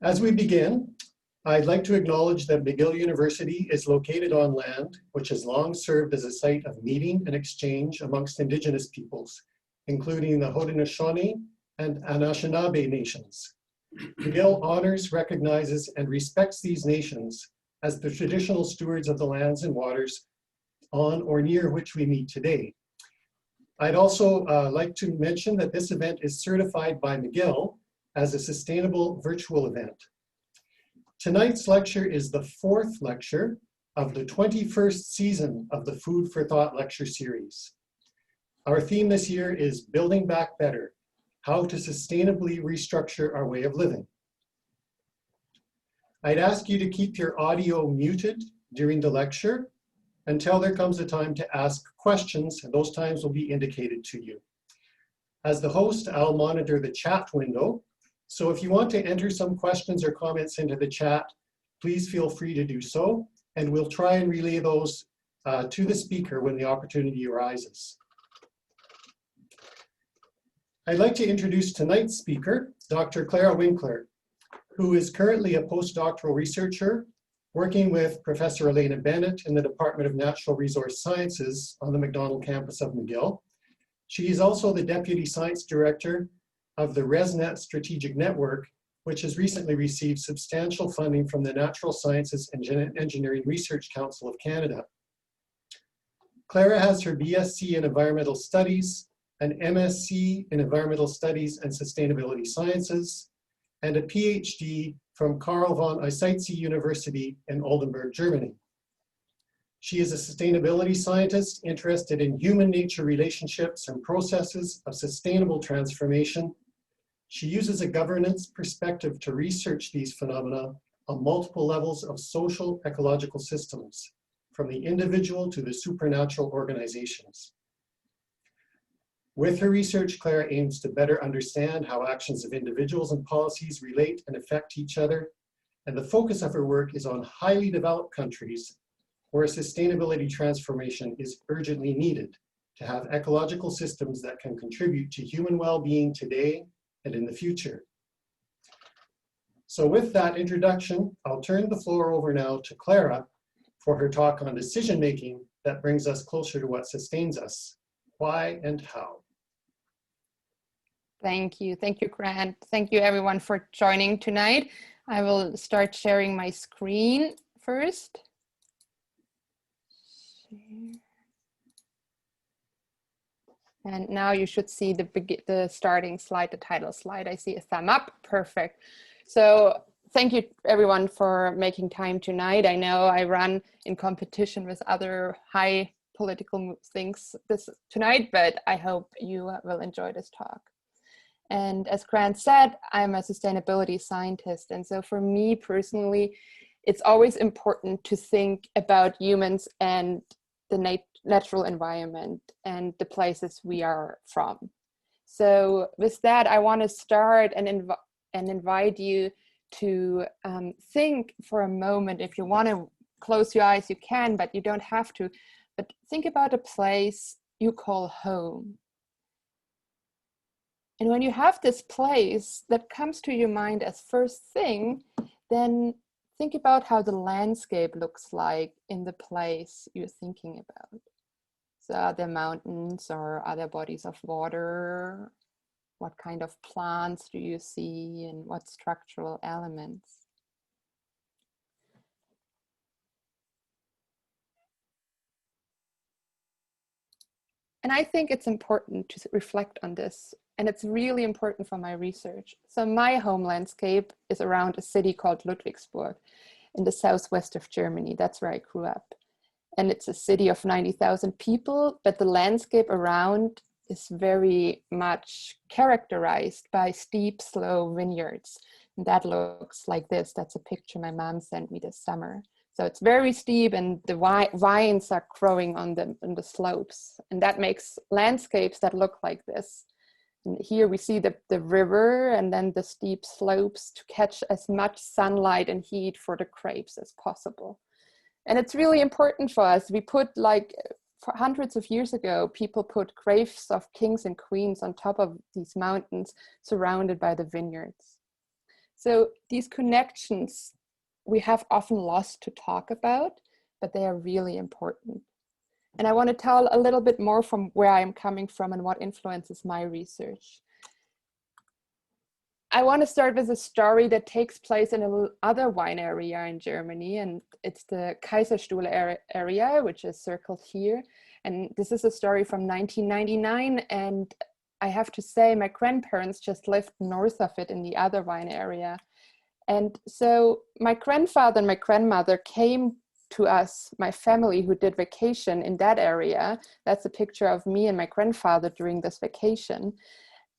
As we begin, I'd like to acknowledge that McGill University is located on land which has long served as a site of meeting and exchange amongst Indigenous peoples, including the Haudenosaunee and Anishinaabe nations. McGill honors, recognizes, and respects these nations as the traditional stewards of the lands and waters on or near which we meet today. I'd also like to mention that this event is certified by McGill as a sustainable virtual event. Tonight's lecture is the 4th lecture of the 21st season of the Food for Thought lecture series. Our theme this year is Building Back Better, how to sustainably restructure our way of living. I'd ask you to keep your audio muted during the lecture until there comes a time to ask questions, and those times will be indicated to you. As the host, I'll monitor the chat window, so if you want to enter some questions or comments into the chat, please feel free to do so, and we'll try and relay those to the speaker when the opportunity arises. I'd like to introduce tonight's speaker, Dr. Klara Winkler, who is currently a postdoctoral researcher working with Professor Elena Bennett in the Department of Natural Resource Sciences on the McDonald campus of McGill. She is also the Deputy Science Director of the ResNet Strategic Network, which has recently received substantial funding from the Natural Sciences and Engineering Research Council of Canada. Klara has her BSc in Environmental Studies, an MSc in Environmental Studies and Sustainability Sciences, and a PhD from Karl von Ossietzky University in Oldenburg, Germany. She is a sustainability scientist interested in human-nature relationships and processes of sustainable transformation. She uses a governance perspective to research these phenomena on multiple levels of social ecological systems, from the individual to the supranational organizations. With her research, Klara aims to better understand how actions of individuals and policies relate and affect each other, and the focus of her work is on highly developed countries where sustainability transformation is urgently needed to have ecological systems that can contribute to human well-being today and in the future. So with that introduction, I'll turn the floor over now to Klara for her talk on decision-making that brings us closer to what sustains us, why and how. Thank you, Grant. Thank you everyone for joining tonight. I will start sharing my screen first. And now you should see the starting slide, the title slide. I see a thumb up, perfect. So thank you everyone for making time tonight. I know I run in competition with other high political things tonight, but I hope you will enjoy this talk. And as Grant said, I'm a sustainability scientist. And so for me personally, it's always important to think about humans and the natural environment and the places we are from. So with that, I want to start and invite you to think for a moment. If you want to close your eyes, you can, but you don't have to. But think about a place you call home. And when you have this place that comes to your mind as first thing, then think about how the landscape looks like in the place you're thinking about. So are there mountains or are there bodies of water? What kind of plants do you see and what structural elements? And I think it's important to reflect on this, and it's really important for my research. So my home landscape is around a city called Ludwigsburg in the southwest of Germany. That's where I grew up. And it's a city of 90,000 people, but the landscape around is very much characterized by steep, slow vineyards. And that looks like this. That's a picture my mom sent me this summer. So it's very steep and the vines are growing on the slopes. And that makes landscapes that look like this. And here we see the river and then the steep slopes to catch as much sunlight and heat for the grapes as possible. And it's really important for us. We put for hundreds of years ago, people put graves of kings and queens on top of these mountains surrounded by the vineyards. So these connections we have often lost to talk about, but they are really important. And I want to tell a little bit more from where I'm coming from and what influences my research. I want to start with a story that takes place in another wine area in Germany, and it's the Kaiserstuhl area, which is circled here. And this is a story from 1999, and I have to say my grandparents just lived north of it in the other wine area. And so my grandfather and my grandmother came to us, my family who did vacation in that area. That's a picture of me and my grandfather during this vacation.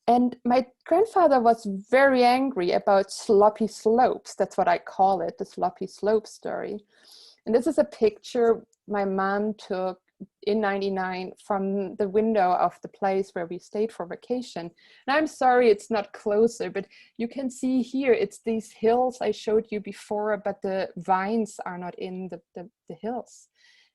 And my grandfather was very angry about sloppy slopes. That's what I call it, the sloppy slope story. And this is a picture my mom took in '99 from the window of the place where we stayed for vacation. And I'm sorry it's not closer, but you can see here, it's these hills I showed you before, but the vines are not in the hills.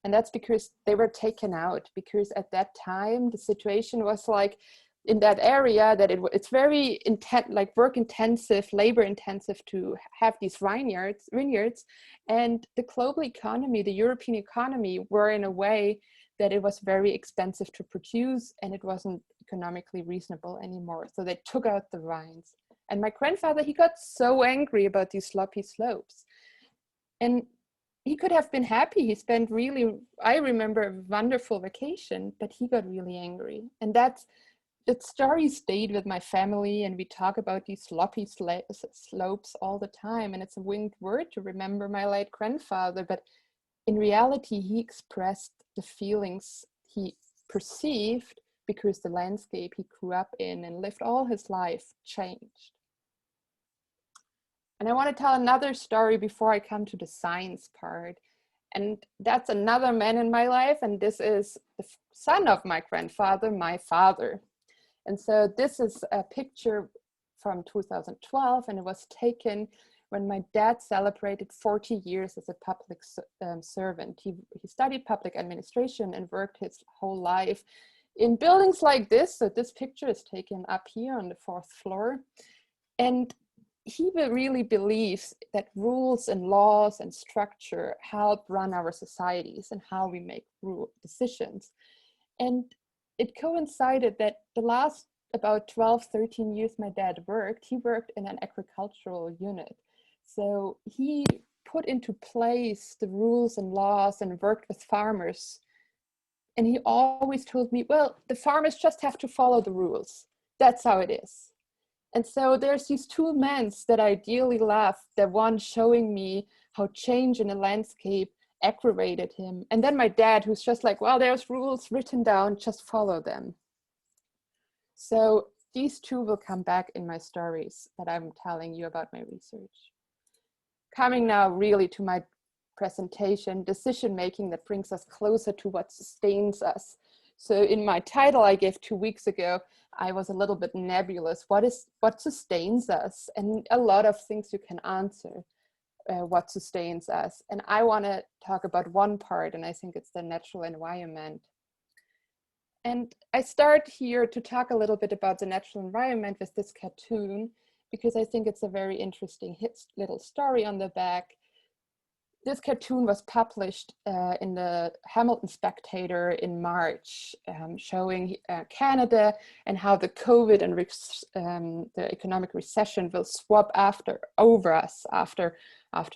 And that's because they were taken out, because at that time, the situation was like, in that area that it's very intense, like work intensive, labor intensive to have these vineyards, and the global economy, the European economy, were in a way that it was very expensive to produce and it wasn't economically reasonable anymore. So they took out the vines. And my grandfather, he got so angry about these sloppy slopes. And he could have been happy. He spent really, I remember, a wonderful vacation, but he got really angry. And that story stayed with my family, and we talk about these sloppy slopes all the time. And it's a winged word to remember my late grandfather, but in reality, he expressed the feelings he perceived because the landscape he grew up in and lived all his life changed. And I want to tell another story before I come to the science part. And that's another man in my life. And this is the son of my grandfather, my father. And so this is a picture from 2012, and it was taken when my dad celebrated 40 years as a public servant. He studied public administration and worked his whole life in buildings like this. So this picture is taken up here on the 4th floor. And he really believes that rules and laws and structure help run our societies and how we make decisions. And it coincided that the last about 12, 13 years my dad worked, he worked in an agricultural unit. So he put into place the rules and laws and worked with farmers. And he always told me, well, the farmers just have to follow the rules. That's how it is. And so there's these two men that I dearly love, the one showing me how change in a landscape aggravated him. And then my dad, who's just like, well, there's rules written down, just follow them. So these two will come back in my stories that I'm telling you about my research. Coming now really to my presentation, decision making that brings us closer to what sustains us. So in my title I gave 2 weeks ago, I was a little bit nebulous. What sustains us? And a lot of things you can answer. What sustains us. And I want to talk about one part, and I think it's the natural environment. And I start here to talk a little bit about the natural environment with this cartoon, because I think it's a very interesting little story on the back. This cartoon was published in the Hamilton Spectator in March, showing Canada and how the COVID and the economic recession will swap over us after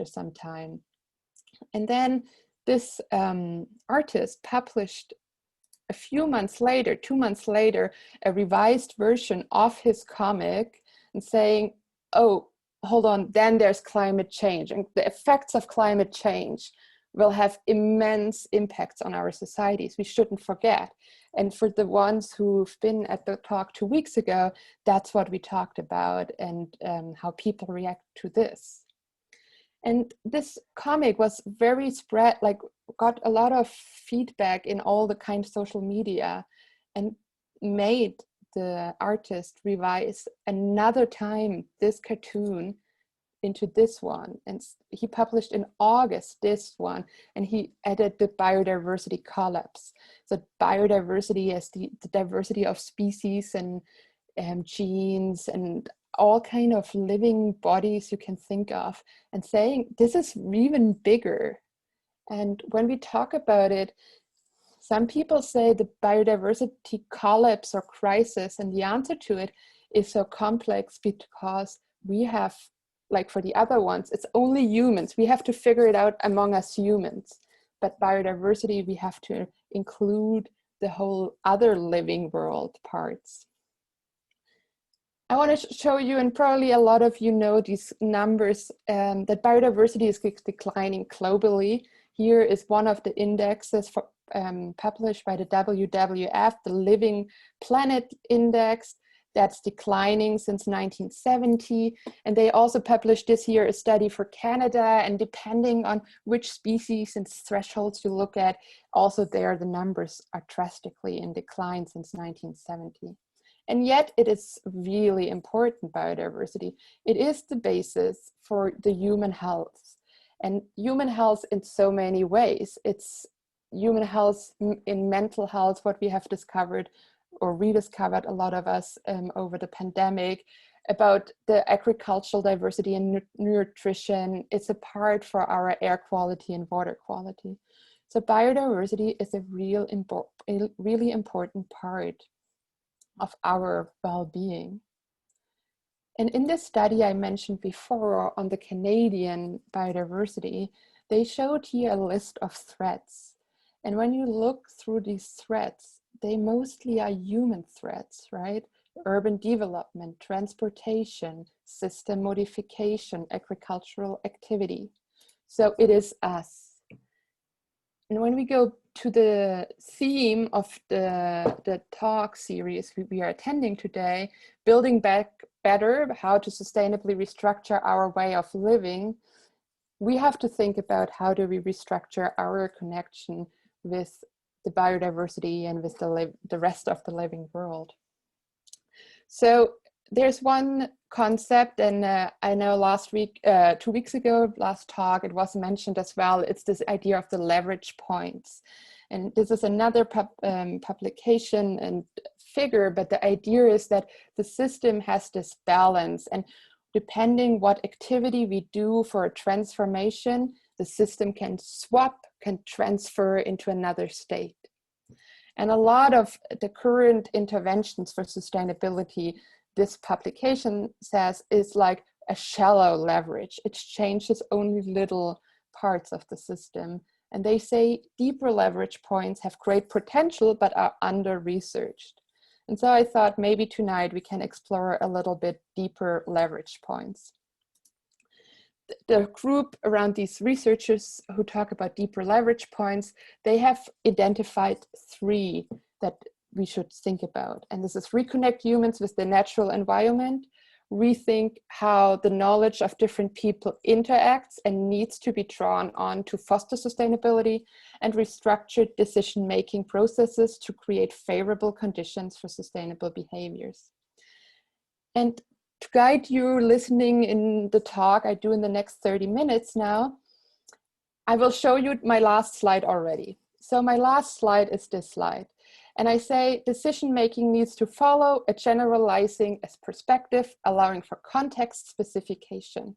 some time. And then this artist published a few months later, 2 months later, a revised version of his comic and saying, oh, hold on, then there's climate change, and the effects of climate change will have immense impacts on our societies. We shouldn't forget. And for the ones who've been at the talk 2 weeks ago, that's what we talked about, and how people react to this. And this comic was very spread, like got a lot of feedback in all the kind of social media, and made the artist revise another time this cartoon into this one. And he published in August this one, and he added the biodiversity collapse. So biodiversity as the diversity of species and genes and all kind of living bodies you can think of, and saying this is even bigger. And when we talk about it, some people say the biodiversity collapse or crisis, and the answer to it is so complex because we have, like for the other ones, it's only humans. We have to figure it out among us humans. But biodiversity, we have to include the whole other living world parts. I want to show you, and probably a lot of you know these numbers, that biodiversity is declining globally. Here is one of the indexes for, published by the WWF, the Living Planet Index, that's declining since 1970. And they also published this year a study for Canada, and depending on which species and thresholds you look at, also there the numbers are drastically in decline since 1970. And yet it is really important, biodiversity. It is the basis for the human health. And human health in so many ways. It's human health in mental health, what we have discovered or rediscovered, a lot of us over the pandemic, about the agricultural diversity and nutrition. It's a part for our air quality and water quality. So biodiversity is a really important part of our well-being. And in this study I mentioned before on the Canadian biodiversity, they showed here a list of threats. And when you look through these threats, they mostly are human threats, right? Urban development, transportation, system modification, agricultural activity. So it is us. And when we go to the theme of the talk series we are attending today, Building Back Better, how to sustainably restructure our way of living, we have to think about how do we restructure our connection with the biodiversity and with the rest of the living world. So there's one concept, and I know last week, 2 weeks ago, last talk, it was mentioned as well. It's this idea of the leverage points. And this is another publication and figure, but the idea is that the system has this balance, and depending what activity we do for a transformation, the system can swap, can transfer into another state. And a lot of the current interventions for sustainability, this publication says, is like a shallow leverage. It changes only little parts of the system. And they say deeper leverage points have great potential, but are under-researched. And so I thought maybe tonight we can explore a little bit deeper leverage points. The group around these researchers who talk about deeper leverage points, they have identified 3 that we should think about. And this is reconnect humans with the natural environment, rethink how the knowledge of different people interacts and needs to be drawn on to foster sustainability, and restructure decision-making processes to create favorable conditions for sustainable behaviors. And to guide you listening in the talk I do in the next 30 minutes now, I will show you my last slide already. So my last slide is this slide. And I say decision-making needs to follow a generalizing as perspective, allowing for context specification.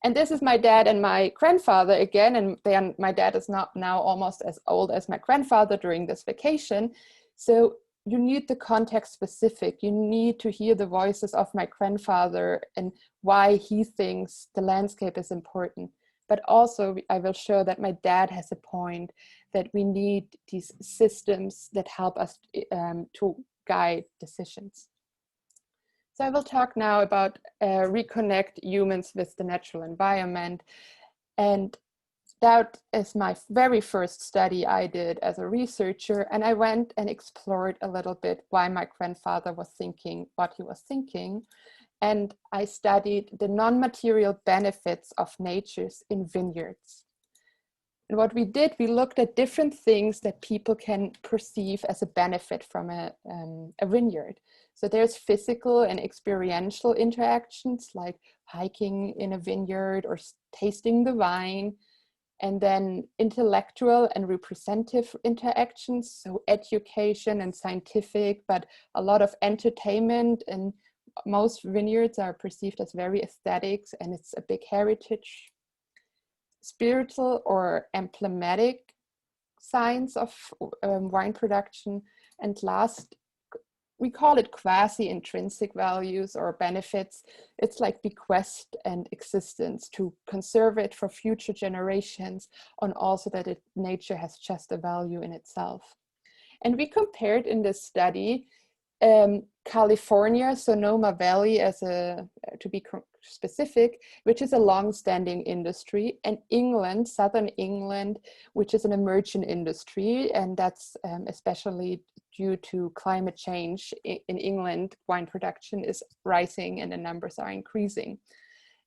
And this is my dad and my grandfather again, and my dad is not now almost as old as my grandfather during this vacation. So you need the context specific. You need to hear the voices of my grandfather and why he thinks the landscape is important. But also I will show that my dad has a point that we need these systems that help us to guide decisions. So I will talk now about reconnect humans with the natural environment. And that is my very first study I did as a researcher. And I went and explored a little bit why my grandfather was thinking what he was thinking. And I studied the non-material benefits of natures in vineyards. And what we did, we looked at different things that people can perceive as a benefit from a vineyard. So there's physical and experiential interactions like hiking in a vineyard or tasting the wine. And then intellectual and representative interactions, so education and scientific, but a lot of entertainment and most vineyards are perceived as very aesthetic, and it's a big heritage. Spiritual or emblematic signs of wine production. And last, we call it quasi-intrinsic values or benefits. It's like bequest and existence, to conserve it for future generations, and also that nature has just a value in itself. And we compared in this study California, Sonoma Valley to be specific, which is a long-standing industry, and England, Southern England, which is an emerging industry, and that's especially due to climate change. In England, wine production is rising and the numbers are increasing.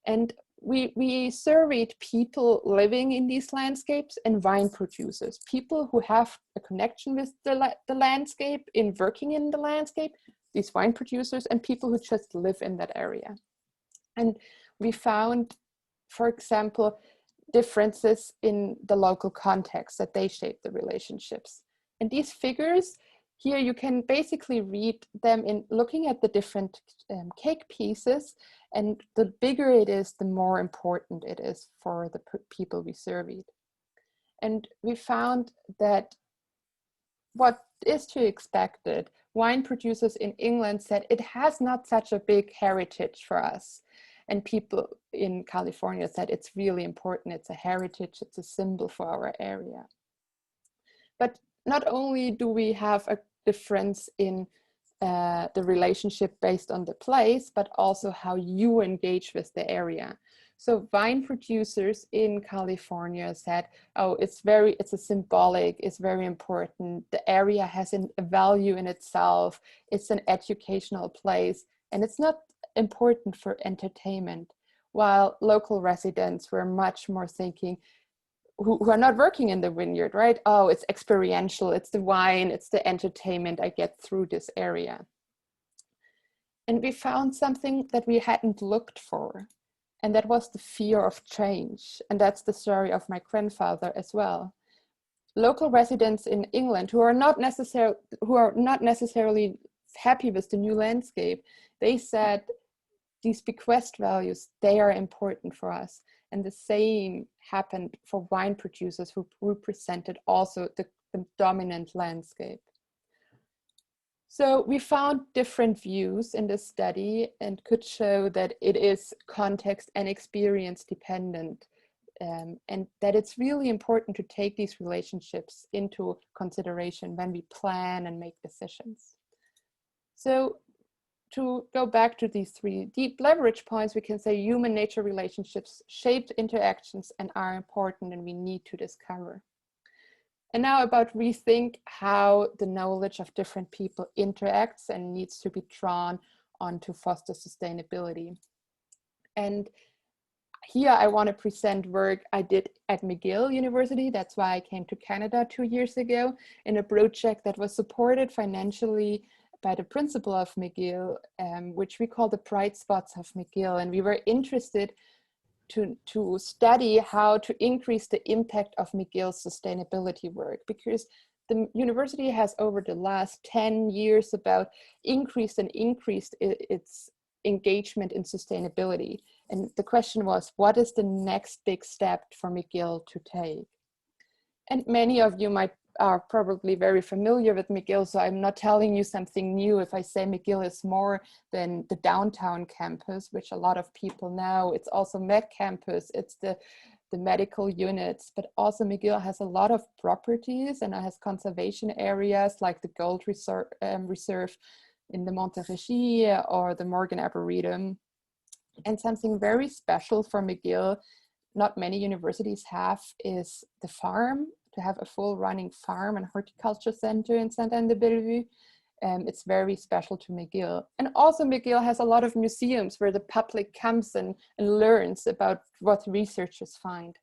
And we surveyed people living in these landscapes and wine producers, people who have a connection with the landscape, in working in the landscape, these wine producers, and people who just live in that area. And we found, for example, differences in the local context that they shape the relationships. And these figures, here you can basically read them in looking at the different cake pieces, and the bigger it is, the more important it is for the people we surveyed. And we found that what is to be expected, wine producers in England said it has not such a big heritage for us. And people in California said it's really important, it's a heritage, it's a symbol for our area. But not only do we have a difference in the relationship based on the place, but also how you engage with the area. So wine producers in California said, oh, it's a symbolic, it's very important. The area has a value in itself. It's an educational place, and it's not important for entertainment. While local residents were much more thinking, who are not working in the vineyard, right? Oh, it's experiential, it's the wine, it's the entertainment I get through this area. And we found something that we hadn't looked for, and that was the fear of change. And that's the story of my grandfather as well. Local residents in England who are not necessarily happy with the new landscape, they said these bequest values, they are important for us. And the same happened for wine producers who represented also the dominant landscape. So we found different views in this study and could show that it is context and experience dependent, and that it's really important to take these relationships into consideration when we plan and make decisions. So to go back to these three deep leverage points, we can say human-nature relationships shaped interactions and are important, and we need to discover. And now about rethink how the knowledge of different people interacts and needs to be drawn on to foster sustainability. And here I want to present work I did at McGill University. That's why I came to Canada 2 years ago, in a project that was supported financially by the principal of McGill, which we call the bright spots of McGill. And we were interested to study how to increase the impact of McGill's sustainability work, because the university has over the last 10 years about increased its engagement in sustainability. And the question was, what is the next big step for McGill to take? And many of you are probably very familiar with McGill, so I'm not telling you something new if I say McGill is more than the downtown campus, which a lot of people know. It's also Med Campus, it's the medical units, but also McGill has a lot of properties and it has conservation areas like the Gold Reserve in the Montérégie or the Morgan Arboretum. And something very special for McGill, not many universities have, is the farm, to have a full running farm and horticulture center in Saint-Anne-de-Bellevue. It's very special to McGill. And also McGill has a lot of museums where the public comes and learns about what researchers find.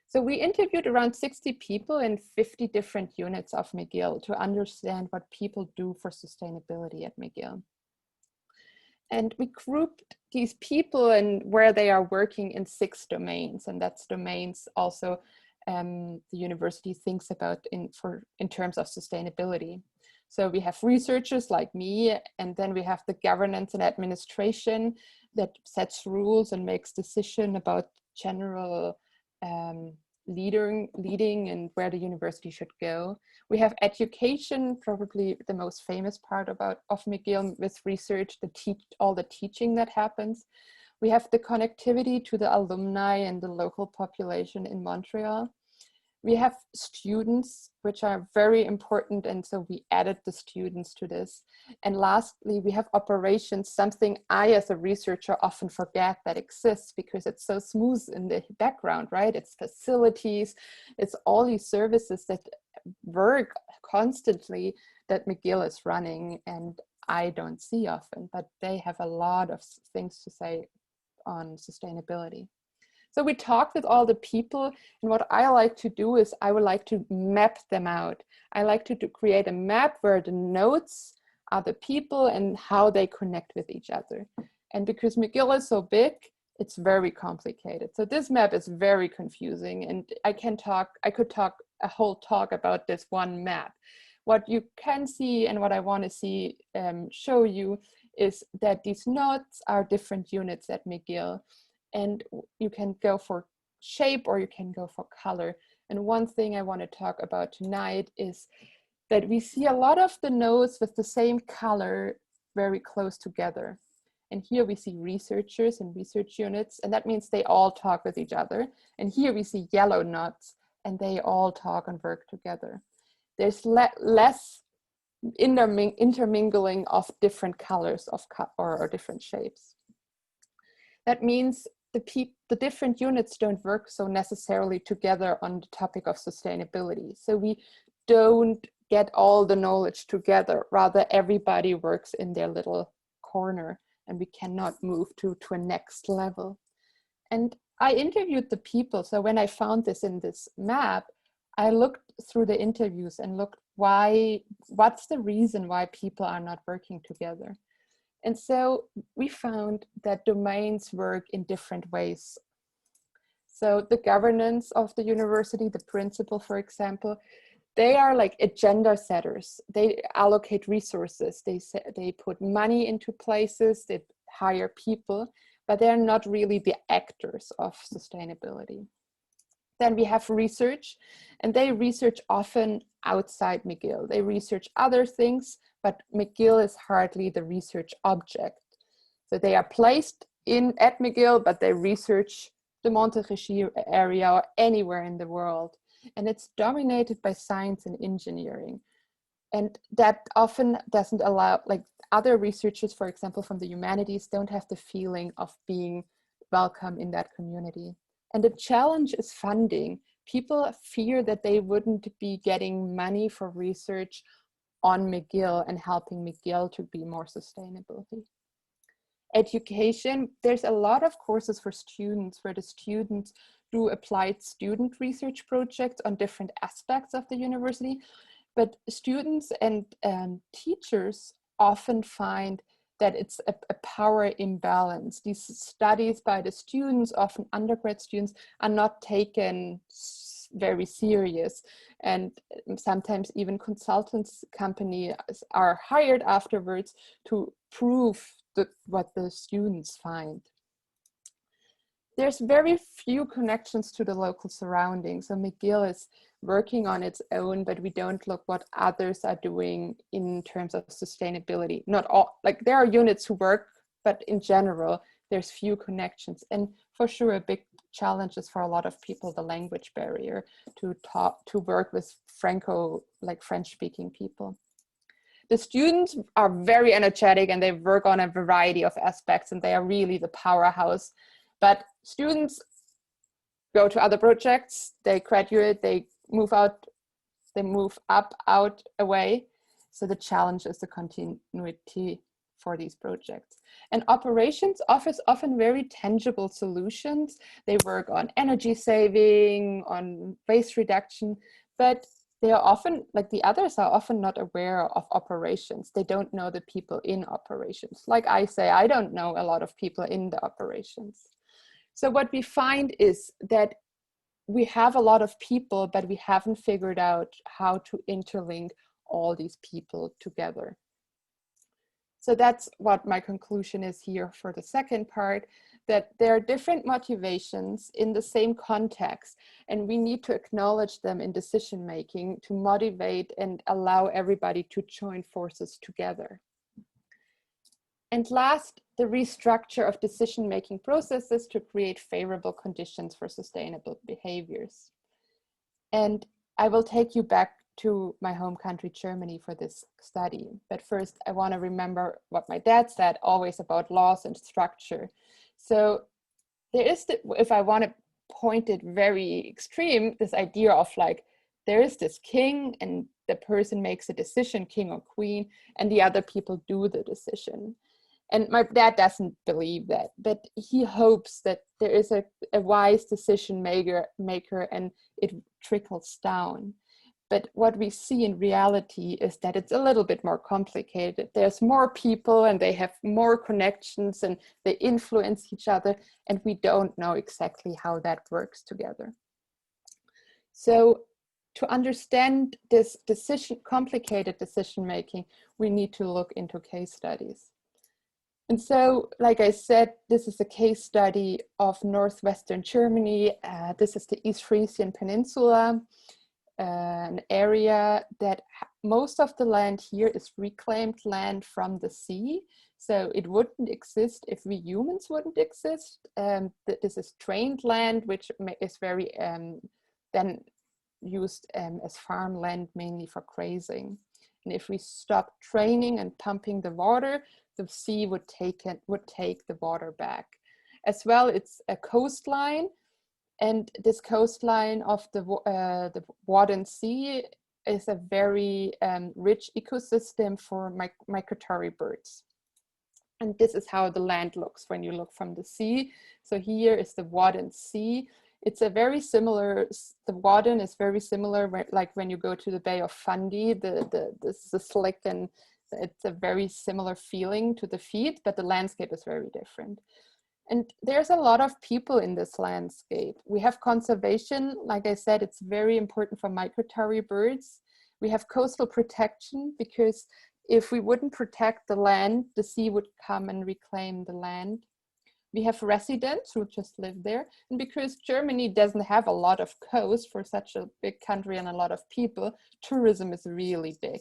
So we interviewed around 60 people in 50 different units of McGill to understand what people do for sustainability at McGill. And we grouped these people and where they are working in 6 domains, and that's domains also the university thinks about in terms of sustainability. So we have researchers like me, and then we have the governance and administration that sets rules and makes decision about general leading and where the university should go. We have education, probably the most famous part of McGill with research, all the teaching that happens. We have the connectivity to the alumni and the local population in Montreal. We have students, which are very important, and so we added the students to this. And lastly, we have operations, something I as a researcher often forget that exists because it's so smooth in the background, right? It's facilities, it's all these services that work constantly that McGill is running, and I don't see often, but they have a lot of things to say on sustainability. So we talked with all the people, and what I like to do is I would like to map them out. I like to create a map where the nodes are the people and how they connect with each other. And because McGill is so big, it's very complicated. So this map is very confusing, and I could talk a whole talk about this one map. What you can see and what I want to see show you is that these nodes are different units at McGill. And you can go for shape or you can go for color. And one thing I want to talk about tonight is that we see a lot of the nodes with the same color very close together. And here we see researchers and research units, and that means they all talk with each other. And here we see yellow nodes, and they all talk and work together. There's less intermingling of different colors or different shapes. That means the different units don't work so necessarily together on the topic of sustainability. So we don't get all the knowledge together, rather everybody works in their little corner and we cannot move to a next level. And I interviewed the people. So when I found this in this map, I looked through the interviews and looked what's the reason why people are not working together. And so we found that domains work in different ways. So the governance of the university, the principal, for example, they are like agenda setters. They allocate resources. They put money into places, they hire people, but they're not really the actors of sustainability. Then we have research, and they research often outside McGill. They research other things, but McGill is hardly the research object. So they are placed at McGill, but they research the Montérégie area or anywhere in the world. And it's dominated by science and engineering. And that often doesn't allow, like other researchers, for example, from the humanities, don't have the feeling of being welcome in that community. And the challenge is funding. People fear that they wouldn't be getting money for research on McGill and helping McGill to be more sustainable. Education, there's a lot of courses for students where the students do applied student research projects on different aspects of the university, but students and teachers often find that it's a power imbalance. These studies by the students, often undergrad students, are not taken very serious, and sometimes even consultants companies are hired afterwards to prove what the students find. There's very few connections to the local surroundings. So McGill is working on its own, but we don't look what others are doing in terms of sustainability. Not all, like there are units who work, but in general, there's few connections. And for sure, a big challenge is for a lot of people, the language barrier to work with French-speaking people. The students are very energetic and they work on a variety of aspects, and they are really the powerhouse. But students go to other projects, they graduate, they move out, they move up, out, away. So the challenge is the continuity for these projects. And operations offers often very tangible solutions. They work on energy saving, on waste reduction, but they are often, like the others are often not aware of operations. They don't know the people in operations. Like I say, I don't know a lot of people in the operations. So what we find is that we have a lot of people, but we haven't figured out how to interlink all these people together. So that's what my conclusion is here for the second part, that there are different motivations in the same context, and we need to acknowledge them in decision making to motivate and allow everybody to join forces together. And last, the restructure of decision-making processes to create favorable conditions for sustainable behaviors. And I will take you back to my home country, Germany, for this study. But first, I want to remember what my dad said, always about laws and structure. So there is, if I want to point it very extreme, this idea of like, there is this king and the person makes a decision, king or queen, and the other people do the decision. And my dad doesn't believe that, but he hopes that there is a wise decision maker and it trickles down. But what we see in reality is that it's a little bit more complicated. There's more people and they have more connections and they influence each other, and we don't know exactly how that works together. So to understand this complicated decision making, we need to look into case studies. And so, like I said, this is a case study of northwestern Germany. This is the East Frisian Peninsula, an area that most of the land here is reclaimed land from the sea. So it wouldn't exist if we humans wouldn't exist. This is trained land, which is very then used as farmland, mainly for grazing. And if we stop training and pumping the water, the sea would take the water back. As well, it's a coastline, and this coastline of the Wadden Sea is a very rich ecosystem for migratory birds. And this is how the land looks when you look from the sea. So here is the Wadden Sea. It's a very similar, the Wadden is very similar, like when you go to the Bay of Fundy, the slick, and it's a very similar feeling to the feet, but the landscape is very different. And there's a lot of people in this landscape. We have conservation, like I said, it's very important for migratory birds. We have coastal protection, because if we wouldn't protect the land, the sea would come and reclaim the land. We have residents who just live there. And because Germany doesn't have a lot of coast for such a big country and a lot of people, tourism is really big.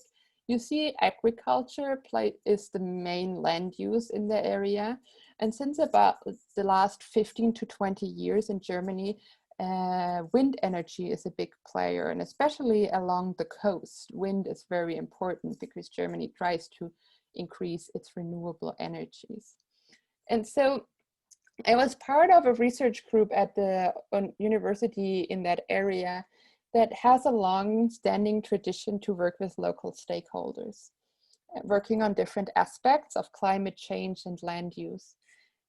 You see, agriculture is the main land use in the area. And since about the last 15 to 20 years in Germany, wind energy is a big player, and especially along the coast, wind is very important because Germany tries to increase its renewable energies. And so I was part of a research group at the university in that area that has a long-standing tradition to work with local stakeholders, working on different aspects of climate change and land use.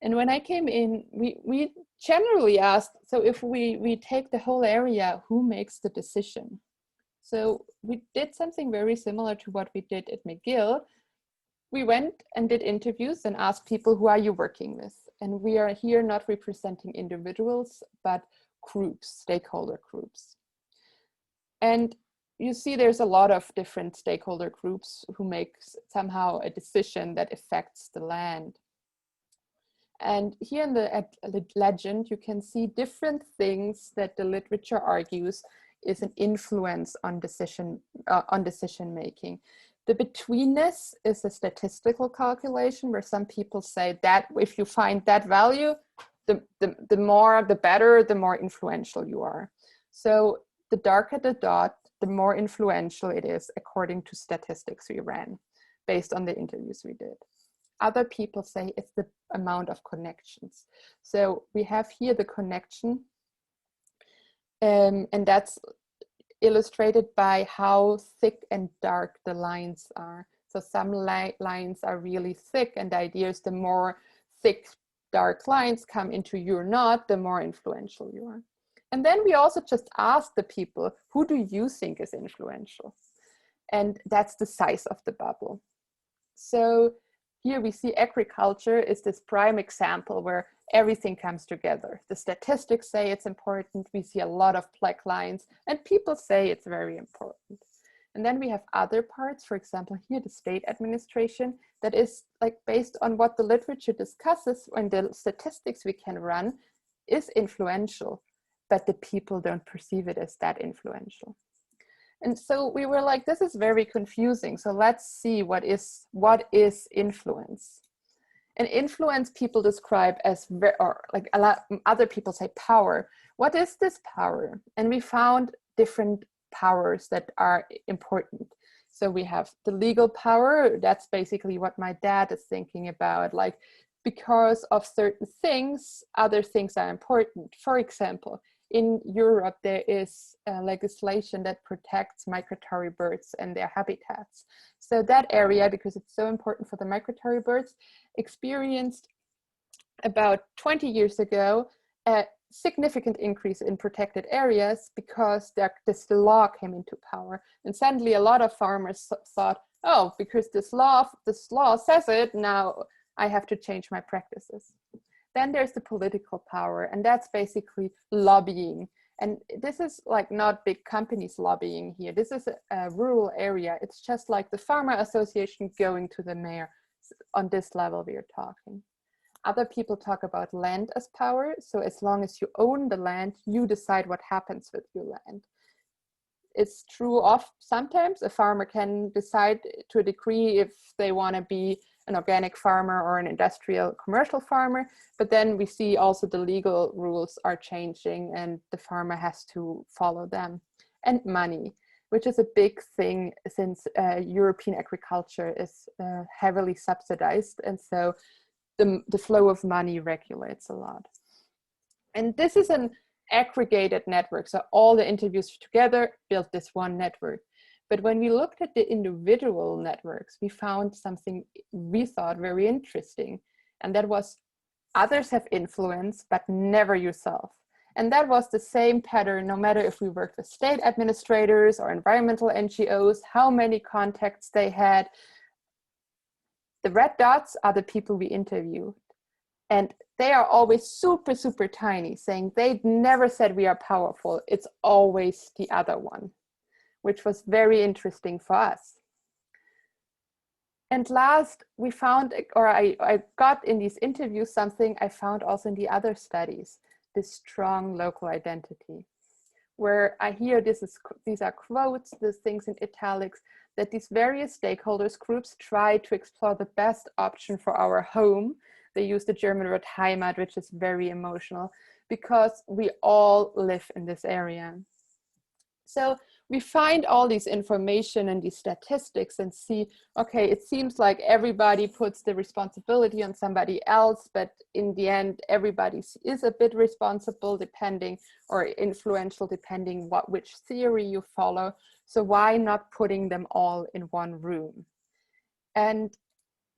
And when I came in, we generally asked, so if we take the whole area, who makes the decision? So we did something very similar to what we did at McGill. We went and did interviews and asked people, who are you working with? And we are here not representing individuals, but groups, stakeholder groups. And you see there's a lot of different stakeholder groups who make somehow a decision that affects the land. And here in the legend, you can see different things that the literature argues is an influence on decision making. The betweenness is a statistical calculation where some people say that if you find that value, the better, the more influential you are. So the darker the dot, the more influential it is, according to statistics we ran based on the interviews we did. Other people say it's the amount of connections. So we have here the connection, and that's illustrated by how thick and dark the lines are. So some lines are really thick, and the idea is the more thick, dark lines come into your knot, the more influential you are. And then we also just ask the people, who do you think is influential? And that's the size of the bubble. So here we see agriculture is this prime example where everything comes together. The statistics say it's important. We see a lot of black lines, and people say it's very important. And then we have other parts, for example, here, the state administration, that is like based on what the literature discusses and the statistics we can run is influential, but the people don't perceive it as that influential. And so we were like, this is very confusing. So let's see what is influence. And influence people describe as, or like a lot, other people say power. What is this power? And we found different powers that are important. So we have the legal power. That's basically what my dad is thinking about. Like, because of certain things, other things are important. For example, in Europe, there is legislation that protects migratory birds and their habitats. So that area, because it's so important for the migratory birds, experienced about 20 years ago a significant increase in protected areas because this law came into power. And suddenly a lot of farmers thought, oh, because this law says it, now I have to change my practices. Then there's the political power, and that's basically lobbying. And this is like not big companies lobbying here. This is a rural area. It's just like the farmer association going to the mayor. On this level we are talking. Other people talk about land as power. So as long as you own the land, you decide what happens with your land. It's true of sometimes a farmer can decide to a degree if they want to be an organic farmer or an industrial commercial farmer, but then we see also the legal rules are changing and the farmer has to follow them. And money, which is a big thing since European agriculture is heavily subsidized, and so the flow of money regulates a lot. And this is an aggregated network, so all the interviews together built this one network. But when we looked at the individual networks, we found something we thought very interesting. And that was others have influence, but never yourself. And that was the same pattern, no matter if we worked with state administrators or environmental NGOs, how many contacts they had. The red dots are the people we interviewed. And they are always super, super tiny, saying they never said we are powerful. It's always the other one, which was very interesting for us. And last, we found, or I got in these interviews something I found also in the other studies, this strong local identity, where I hear these are quotes, these things in italics, that these various stakeholders groups try to explore the best option for our home. They use the German word Heimat, which is very emotional, because we all live in this area. So we find all these information and these statistics and see, okay, it seems like everybody puts the responsibility on somebody else, but in the end, everybody is a bit responsible depending, or influential depending which theory you follow. So why not putting them all in one room? And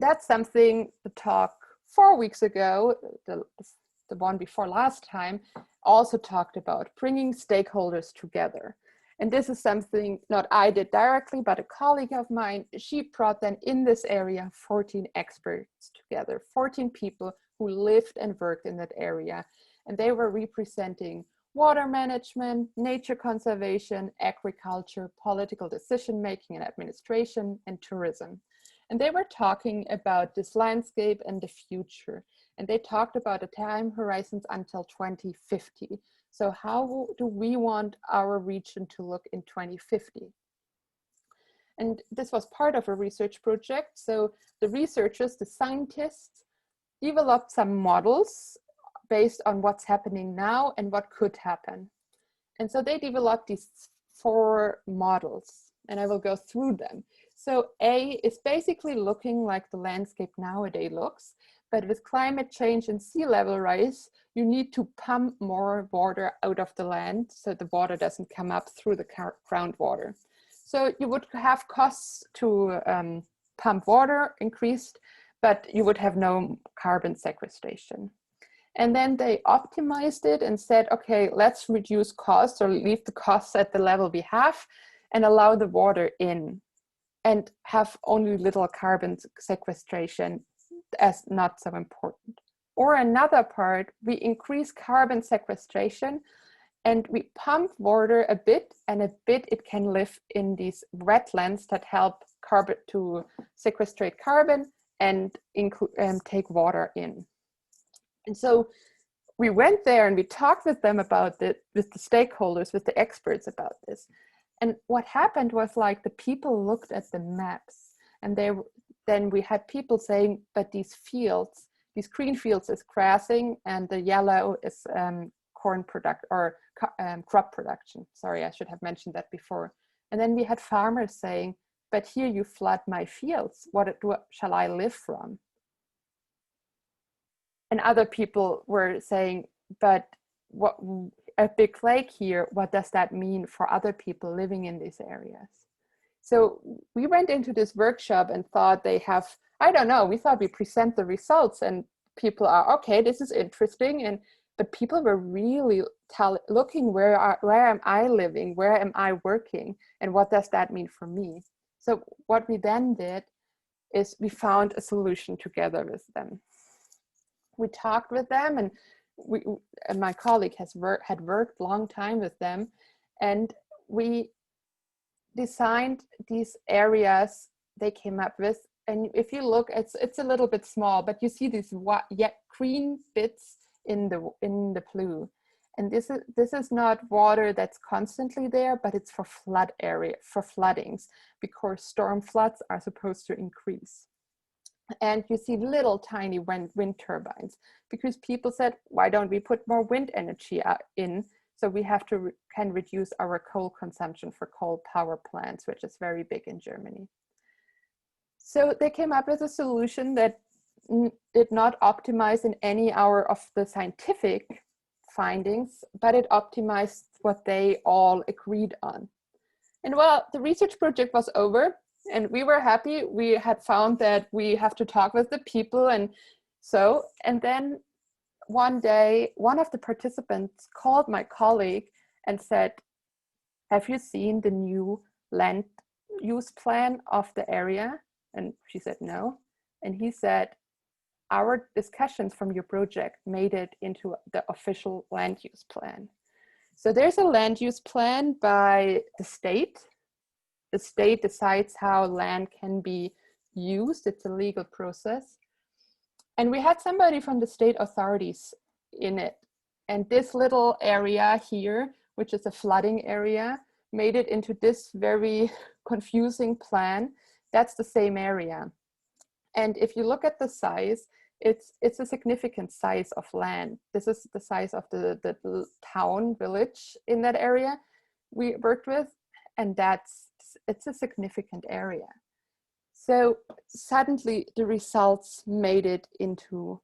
that's something the talk 4 weeks ago, the one before last time, also talked about, bringing stakeholders together. And this is something not I did directly, but a colleague of mine. She brought then in this area 14 experts together, 14 people who lived and worked in that area. And they were representing water management, nature conservation, agriculture, political decision-making and administration, and tourism. And they were talking about this landscape and the future. And they talked about the time horizons until 2050. So how do we want our region to look in 2050? And this was part of a research project. So the researchers, the scientists, developed some models based on what's happening now and what could happen. And so they developed these 4 models, and I will go through them. So A is basically looking like the landscape nowadays looks, but with climate change and sea level rise, you need to pump more water out of the land so the water doesn't come up through the groundwater. So you would have costs to pump water increased, but you would have no carbon sequestration. And then they optimized it and said, okay, let's reduce costs or leave the costs at the level we have and allow the water in and have only little carbon sequestration as not so important. Or another part, we increase carbon sequestration And we pump water a bit, and a bit it can live in these wetlands that help carbon to sequestrate carbon and take water in. And so we went there and we talked with them about it, with the stakeholders, with the experts about this. And what happened was, like, the people looked at the maps, and then we had people saying, but these fields, these green fields is grassing, and the yellow is corn product or crop production. Sorry, I should have mentioned that before. And then we had farmers saying, but here you flood my fields. What shall I live from? And other people were saying, but what, a big lake here, what does that mean for other people living in these areas? So we went into this workshop and thought they have, I don't know, we thought we present the results and people are, okay, this is interesting. But people were really looking, where am I living? Where am I working? And what does that mean for me? So what we then did is we found a solution together with them. We talked with them, and my colleague had worked a long time with them, and we designed these areas they came up with. And if you look, it's a little bit small, but you see these green bits in the blue. And this is not water that's constantly there, but it's for floodings, because storm floods are supposed to increase. And you see little tiny wind turbines, because people said, why don't we put more wind energy in? So we have to can reduce our coal consumption for coal power plants, which is very big in Germany. So they came up with a solution that did not optimize in any hour of the scientific findings, but it optimized what they all agreed on. And well, the research project was over, and we were happy. We had found that we have to talk with the people, and then one day, one of the participants called my colleague and said, have you seen the new land use plan of the area? And she said, no. And he said, our discussions from your project made it into the official land use plan. So there's a land use plan by the state. The state decides how land can be used. It's a legal process. And we had somebody from the state authorities in it. And this little area here, which is a flooding area, made it into this very confusing plan. That's the same area. And if you look at the size, it's a significant size of land. This is the size of the town, village in that area we worked with. And it's a significant area. So suddenly the results made it into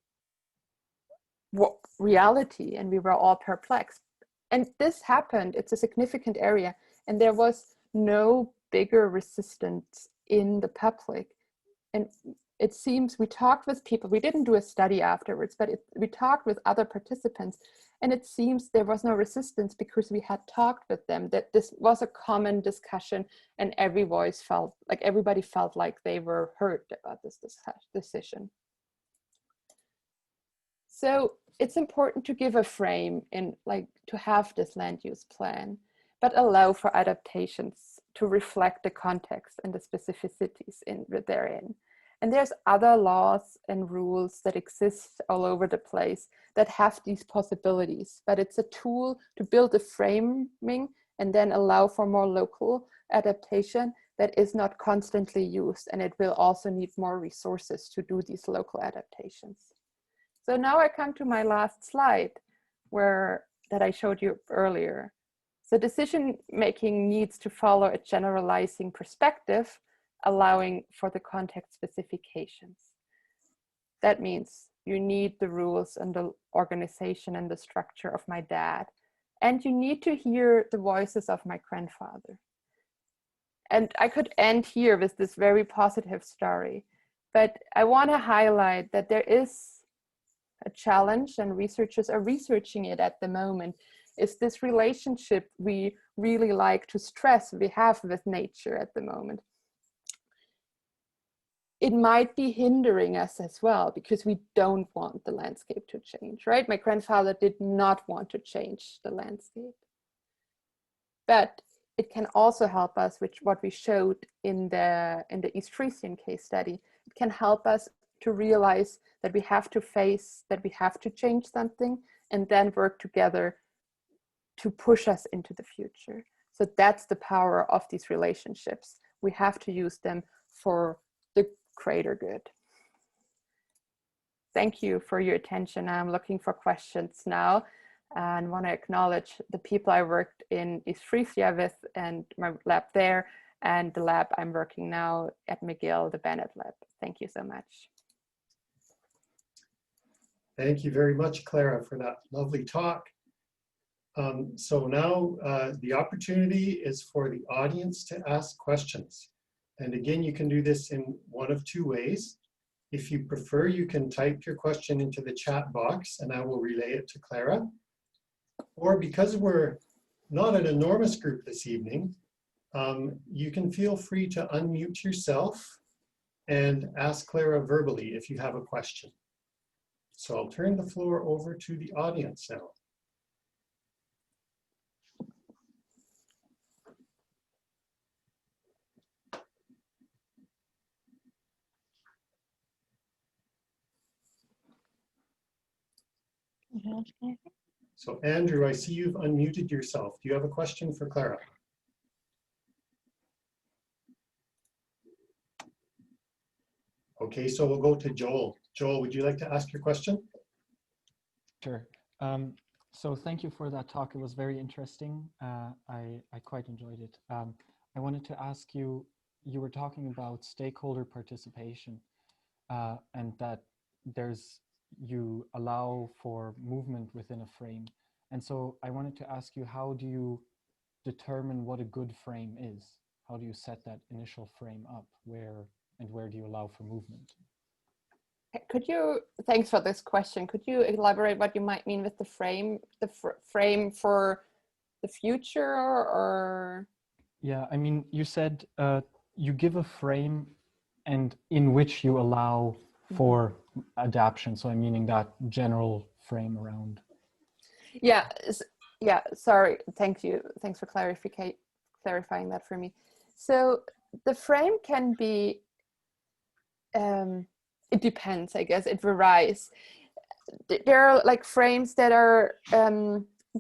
reality, and we were all perplexed. And this happened, it's a significant area, and there was no bigger resistance in the public. And it seems we talked with people, we didn't do a study afterwards, but we talked with other participants, and it seems there was no resistance because we had talked with them, that this was a common discussion, and everybody felt like they were heard about this decision. So it's important to give a frame to have this land use plan, but allow for adaptations to reflect the context and the specificities therein. And there's other laws and rules that exist all over the place that have these possibilities, but it's a tool to build a framing and then allow for more local adaptation that is not constantly used. And it will also need more resources to do these local adaptations. So now I come to my last slide that I showed you earlier. So decision making needs to follow a generalizing perspective, allowing for the context specifications. That means you need the rules and the organization and the structure of my dad. And you need to hear the voices of my grandfather. And I could end here with this very positive story, but I want to highlight that there is a challenge, and researchers are researching it at the moment, is this relationship we really like to stress we have with nature at the moment. It might be hindering us as well, because we don't want the landscape to change, right? My grandfather did not want to change the landscape. But it can also help us, which what we showed in the East Frisian case study. It can help us to realize that we have to face, that we have to change something, and then work together to push us into the future. So that's the power of these relationships. We have to use them for the greater good. Thank you for your attention. I'm looking for questions now and want to acknowledge the people I worked in East Frisia with and my lab there, and the lab I'm working now at McGill, the Bennett lab. Thank you so much. Thank you very much, Klara, for that lovely talk. So now the opportunity is for the audience to ask questions. And again, you can do this in one of two ways. If you prefer, you can type your question into the chat box and I will relay it to Klara. Or because we're not an enormous group this evening, you can feel free to unmute yourself and ask Klara verbally if you have a question. So I'll turn the floor over to the audience now. So Andrew, I see you've unmuted yourself. Do you have a question for Klara? Okay, so we'll go to Joel. Joel, would you like to ask your question? Sure. So thank you for that talk. It was very interesting. I quite enjoyed it. I wanted to ask you, you were talking about stakeholder participation and that you allow for movement within a frame. And so I wanted to ask you, how do you determine what a good frame is? How do you set that initial frame up? Where do you allow for movement? Could you, thanks for this question. Could you elaborate what you might mean with the frame for the future or? Yeah, I mean, you said you give a frame and in which you allow for adaptation. So I'm meaning that general frame around. Yeah, sorry, thank you. Thanks for clarifying that for me. So the frame can be, it depends, I guess, it varies. There are like frames that are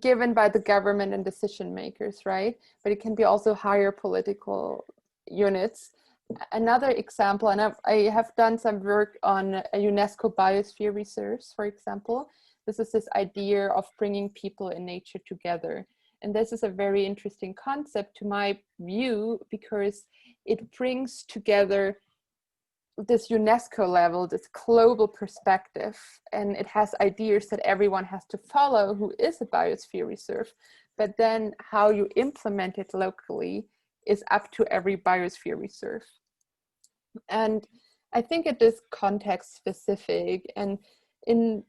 given by the government and decision makers, right? But it can be also higher political units. Another example, and I have done some work on a UNESCO biosphere reserves, for example. This is this idea of bringing people and nature together. And this is a very interesting concept to my view, because it brings together this UNESCO level, this global perspective, and it has ideas that everyone has to follow who is a biosphere reserve. But then how you implement it locally is up to every biosphere reserve. And I think it is context specific, and I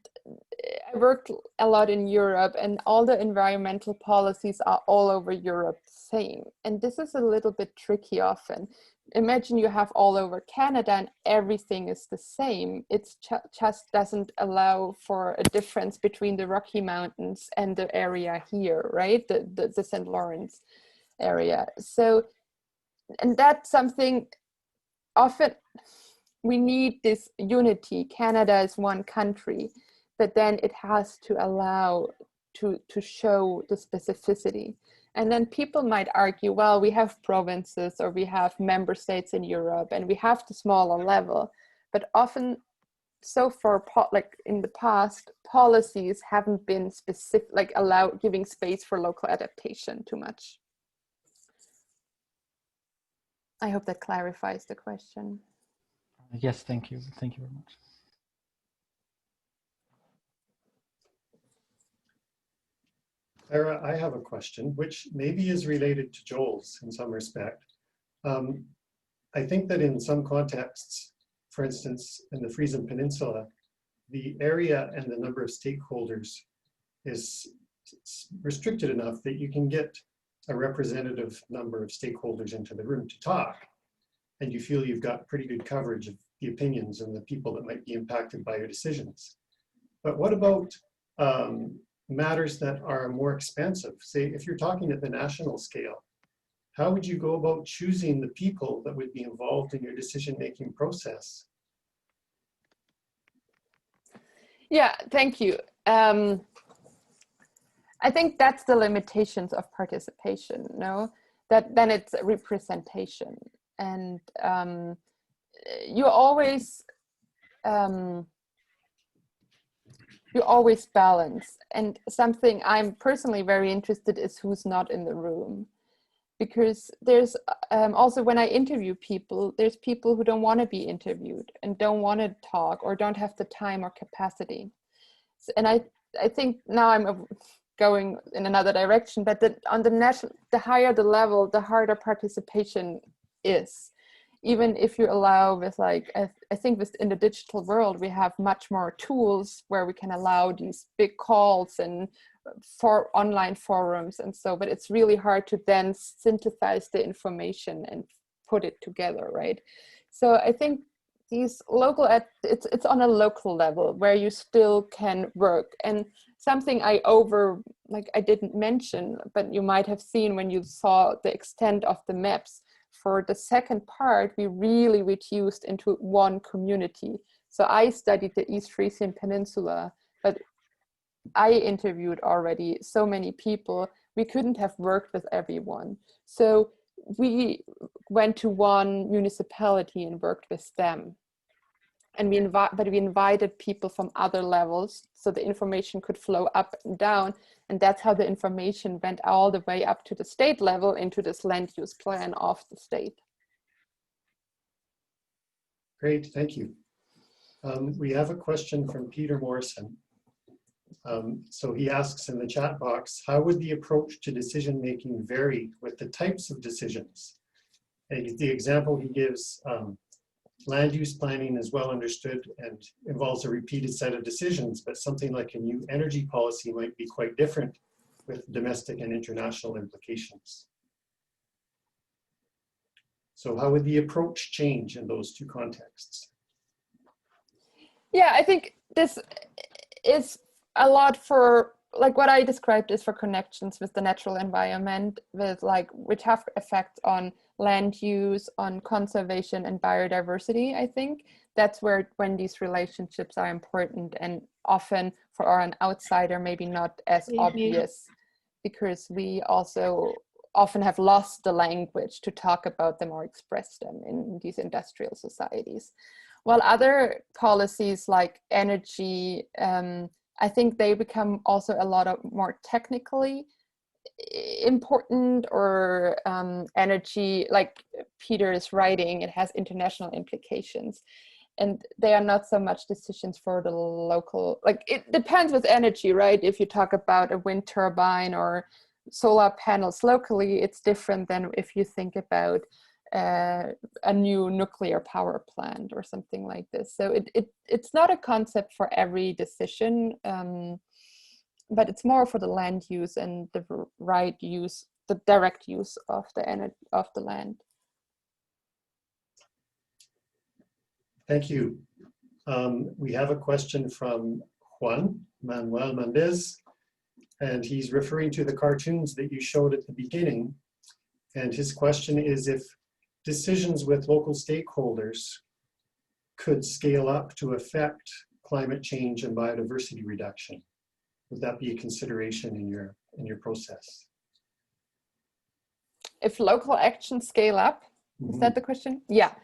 worked a lot in Europe, and all the environmental policies are all over Europe the same. And this is a little bit tricky often. Imagine you have all over Canada and everything is the same. It just doesn't allow for a difference between the Rocky Mountains and the area here, right? The St. Lawrence area. So, and that's something often we need this unity. Canada is one country, but then it has to allow to show the specificity. And then people might argue, well, we have provinces or we have member states in Europe and we have the smaller level, but often so far, like in the past, policies haven't been specific, like giving space for local adaptation too much. I hope that clarifies the question. Yes, thank you. Thank you very much. Klara, I have a question, which maybe is related to Joel's in some respect. I think that in some contexts, for instance, in the Frisian Peninsula, the area and the number of stakeholders is restricted enough that you can get a representative number of stakeholders into the room to talk, and you feel you've got pretty good coverage of the opinions and the people that might be impacted by your decisions. But what about matters that are more expansive? Say, if you're talking at the national scale, how would you go about choosing the people that would be involved in your decision-making process? Yeah, thank you. I think that's the limitations of participation, no? That then it's representation. And you always balance. And something I'm personally very interested is who's not in the room. Because there's also, when I interview people, there's people who don't want to be interviewed and don't want to talk or don't have the time or capacity. And I think now I'm going in another direction, but on the national, the higher the level, the harder participation is. Even if you allow with like, I think in the digital world, we have much more tools where we can allow these big calls and for online forums and so, but it's really hard to then synthesize the information and put it together, right? So I think these local, it's on a local level where you still can work. And something I didn't mention, but you might have seen when you saw the extent of the maps. For the second part, we really reduced into one community. So I studied the East Frisian Peninsula, but I interviewed already so many people, we couldn't have worked with everyone. So we went to one municipality and worked with them. And we invited people from other levels so the information could flow up and down. And that's how the information went all the way up to the state level into this land use plan of the state. Great, thank you. We have a question from Peter Morrison. So he asks in the chat box, how would the approach to decision-making vary with the types of decisions? And the example he gives, land use planning is well understood and involves a repeated set of decisions, but something like a new energy policy might be quite different with domestic and international implications. So how would the approach change in those two contexts? Yeah, I think this is a lot for, like what I described is for connections with the natural environment, with which have effects on land use, on conservation and biodiversity. I think that's when these relationships are important, and often for an outsider maybe not as obvious, because we also often have lost the language to talk about them or express them in these industrial societies. While other policies like energy, I think they become also a lot more technically important, or energy, like Peter is writing, it has international implications. And they are not so much decisions for the local, like it depends with energy, right? If you talk about a wind turbine or solar panels locally, it's different than if you think about a new nuclear power plant or something like this. So it's not a concept for every decision, but it's more for the land use and the right use, the direct use of the energy of the land. Thank you. We have a question from Juan Manuel Mendez, and he's referring to the cartoons that you showed at the beginning. And his question is if decisions with local stakeholders could scale up to affect climate change and biodiversity reduction. Would that be a consideration in your process? If local actions scale up, is that the question? Yeah,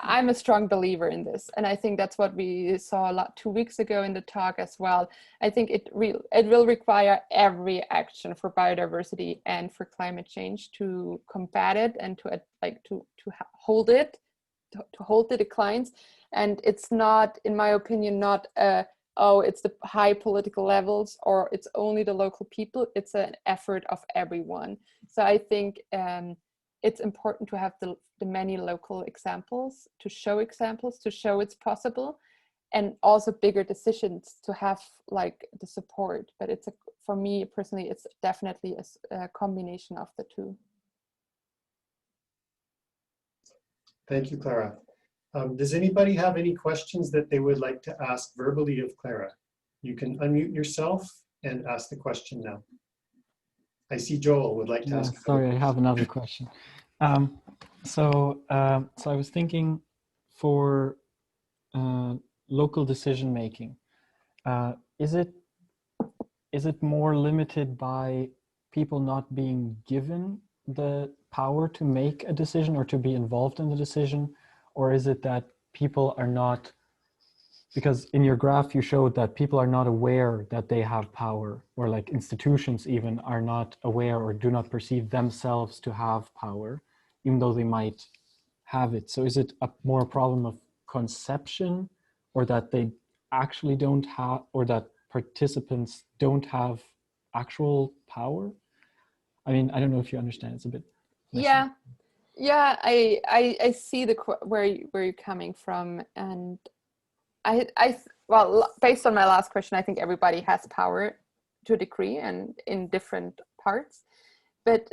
I'm a strong believer in this, and I think that's what we saw a lot 2 weeks ago in the talk as well. I think it will require every action for biodiversity and for climate change to combat it and to hold it, to hold the declines. And it's not, in my opinion, not it's the high political levels or it's only the local people. It's an effort of everyone. So I think it's important to have the many local examples, to show it's possible, and also bigger decisions to have like the support. But for me personally, it's definitely a combination of the two. Thank you, Klara. Does anybody have any questions that they would like to ask verbally of Klara? You can unmute yourself and ask the question now. I see Joel would like to ask. Sorry, I have another question. So I was thinking for local decision making, is it more limited by people not being given the power to make a decision or to be involved in the decision, or is it that people are not? Because in your graph, you showed that people are not aware that they have power, or like institutions even are not aware or do not perceive themselves to have power, even though they might have it. So is it more a problem of conception, or that they actually don't have, or that participants don't have actual power? I mean, I don't know if you understand, it's a bit messy. Yeah, I see where you're coming from, and well, based on my last question, I think everybody has power to a degree and in different parts. But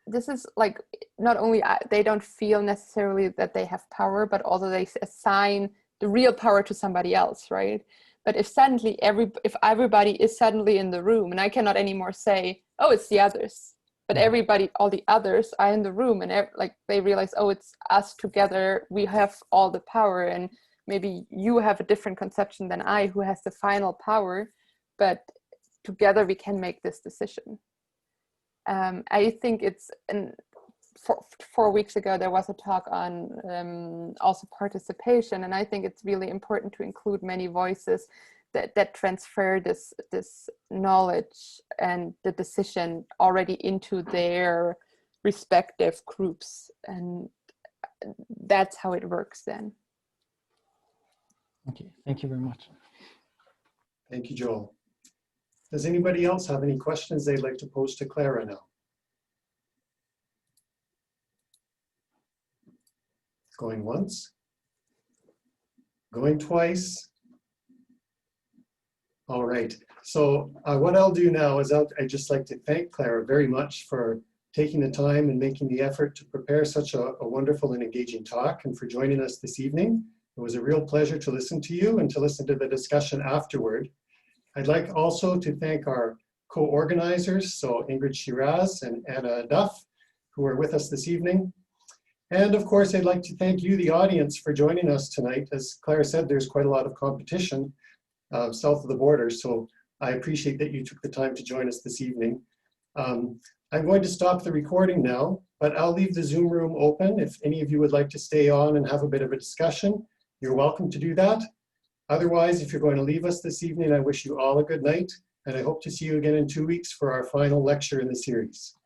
this is like, not only they don't feel necessarily that they have power, but also they assign the real power to somebody else, right? But if suddenly if everybody is suddenly in the room, and I cannot anymore say, oh, it's the others, but everybody, all the others are in the room, and like they realize, oh, it's us together, we have all the power, and maybe you have a different conception than I, who has the final power, but together we can make this decision. I think it's, 4 weeks ago, there was a talk on also participation, and I think it's really important to include many voices that transfer this knowledge and the decision already into their respective groups, and that's how it works then. Okay, thank you very much. Thank you, Joel. Does anybody else have any questions they'd like to pose to Klara now? Going once, going twice. All right, so what I'll do now is I'd just like to thank Klara very much for taking the time and making the effort to prepare such a wonderful and engaging talk, and for joining us this evening. It was a real pleasure to listen to you and to listen to the discussion afterward. I'd like also to thank our co-organizers, so Ingrid Shiraz and Anna Duff, who are with us this evening. And of course, I'd like to thank you, the audience, for joining us tonight. As Klara said, there's quite a lot of competition south of the border, so I appreciate that you took the time to join us this evening. I'm going to stop the recording now, but I'll leave the Zoom room open. If any of you would like to stay on and have a bit of a discussion, you're welcome to do that. Otherwise, if you're going to leave us this evening, I wish you all a good night, and I hope to see you again in 2 weeks for our final lecture in the series.